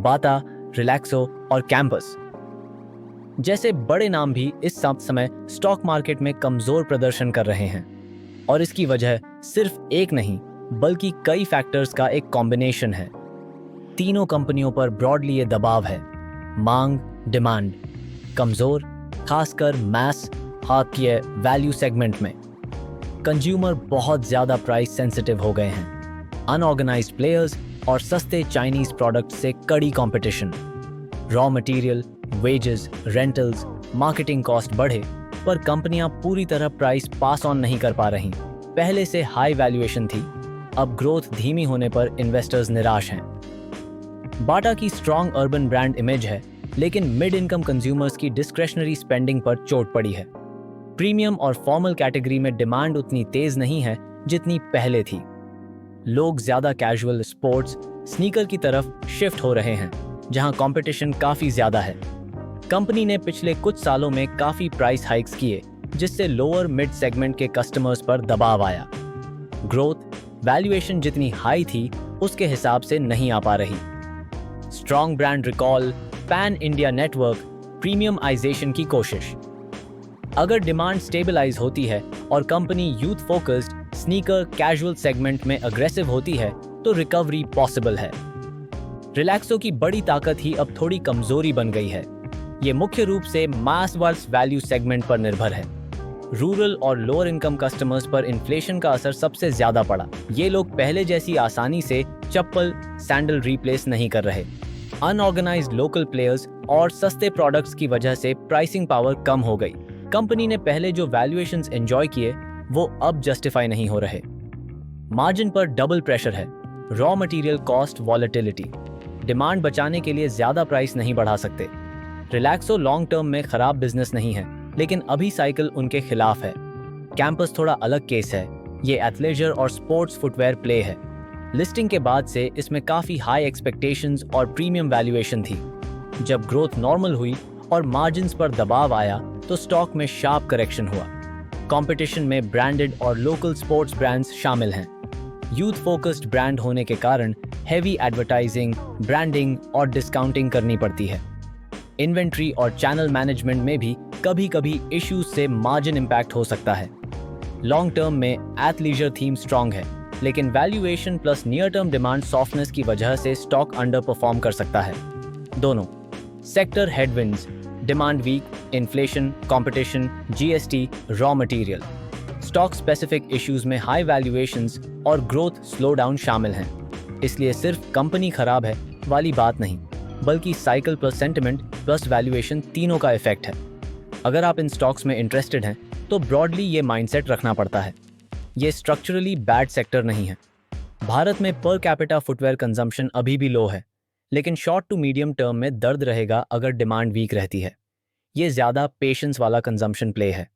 बाटा, रिलैक्सो और कैंपस जैसे बड़े नाम भी इस समय स्टॉक मार्केट में कमजोर प्रदर्शन कर रहे हैं। और इसकी वजह सिर्फ एक नहीं बल्कि कई फैक्टर्स का एक कॉम्बिनेशन है। तीनों कंपनियों पर ब्रॉडली ये दबाव है। मांग, डिमांड कमजोर, खासकर मैस हाकिए वैल्यू सेगमेंट में। कंज्यूमर बहुत ज्यादा प्राइस सेंसिटिव हो गए हैं। अनऑर्गेनाइज्ड प्लेयर्स और सस्ते चाइनीज प्रोडक्ट से कड़ी competition. Raw material, wages, rentals, marketing cost बढ़े पर कंपनियां पूरी तरह प्राइस पास ऑन नहीं कर पा रहीं। पहले से हाई वैल्यूएशन थी, अब ग्रोथ धीमी होने पर इन्वेस्टर्स निराश हैं। बाटा की स्ट्रॉन्ग अर्बन ब्रांड इमेज है, लेकिन मिड इनकम कंज्यूमर्स की डिस्क्रेशनरी स्पेंडिंग पर चोट पड़ी है। प्रीमियम और फॉर्मल कैटेगरी में डिमांड उतनी तेज नहीं है जितनी पहले थी। लोग ज्यादा कैजुअल, स्पोर्ट्स, स्नीकर की तरफ शिफ्ट हो रहे हैं, जहां कंपटीशन काफी ज्यादा है। कंपनी ने पिछले कुछ सालों में काफी प्राइस हाइक्स किए, जिससे लोअर मिड सेगमेंट के कस्टमर्स पर दबाव आया। ग्रोथ, वैल्यूएशन जितनी हाई थी उसके हिसाब से नहीं आ पा रही। Strong brand recall, pan India network, premiumization की कोशिश। अगर डिमांड स्टेबलाइज होती है और company youth focused sneaker casual segment में अग्रेसिव होती है तो रिकवरी पॉसिबल है। रिलैक्सो की बड़ी ताकत ही अब थोड़ी कमजोरी बन गई है। ये मुख्य रूप से मास वर्स वैल्यू सेगमेंट पर निर्भर है। रूरल और लोअर इनकम कस्टमर्स पर इन्फ्लेशन का असर सबसे ज्यादा पड़ा। ये लोग पहले जैसी आसानी से चप्पल, सैंडल रिप्लेस नहीं कर रहे। अनऑर्गेनाइज्ड लोकल प्लेयर्स और सस्ते प्रोडक्ट्स की वजह से प्राइसिंग पावर कम हो गई। कंपनी ने पहले जो वैल्यूएशंस एंजॉय किए वो अब जस्टिफाई नहीं हो रहे। मार्जिन पर डबल प्रेशर है। Raw material cost volatility, demand बचाने के लिए ज्यादा प्राइस नहीं बढ़ा सकते। रिलैक्सो लॉन्ग टर्म में खराब बिजनेस नहीं है, लेकिन अभी साइकिल उनके खिलाफ है। कैंपस थोड़ा अलग केस है। ये एथलेजर और स्पोर्ट्स फुटवेयर प्ले है। लिस्टिंग के बाद से इसमें काफी हाई एक्सपेक्टेशंस और प्रीमियम वैल्यूएशन थी। जब ग्रोथ नॉर्मल हुई और मार्जिन्स पर दबाव आया तो स्टॉक में शार्प करेक्शन हुआ। कंपटीशन में ब्रांडेड और लोकल स्पोर्ट्स ब्रांड्स शामिल हैं। यूथ फोकस्ड ब्रांड होने के कारण हेवी एडवर्टाइजिंग, ब्रांडिंग और डिस्काउंटिंग करनी पड़ती है। इन्वेंट्री और चैनल मैनेजमेंट में भी कभी-कभी इश्यूज से मार्जिन इंपैक्ट हो सकता है। लॉन्ग टर्म में एथलीजर थीम स्ट्रांग है, लेकिन valuation plus near term demand softness की वजह से स्टॉक अंडर परफॉर्म कर सकता है। दोनों sector headwinds, demand weak, inflation, competition, GST, raw material. Stock specific issues में हाई वैल्यूएशंस और ग्रोथ स्लो डाउन शामिल हैं। इसलिए सिर्फ कंपनी खराब है वाली बात नहीं, बल्कि cycle plus sentiment plus valuation तीनों का इफेक्ट है। अगर आप इन स्टॉक्स में इंटरेस्टेड हैं तो ब्रॉडली ये माइंडसेट रखना पड़ता है। ये स्ट्रक्चरली बैड सेक्टर नहीं है। भारत में पर कैपिटा फुटवेयर कंजम्पशन अभी भी लो है, लेकिन शॉर्ट टू मीडियम टर्म में दर्द रहेगा अगर डिमांड वीक रहती है। ये ज्यादा पेशेंस वाला कंजम्पशन प्ले है।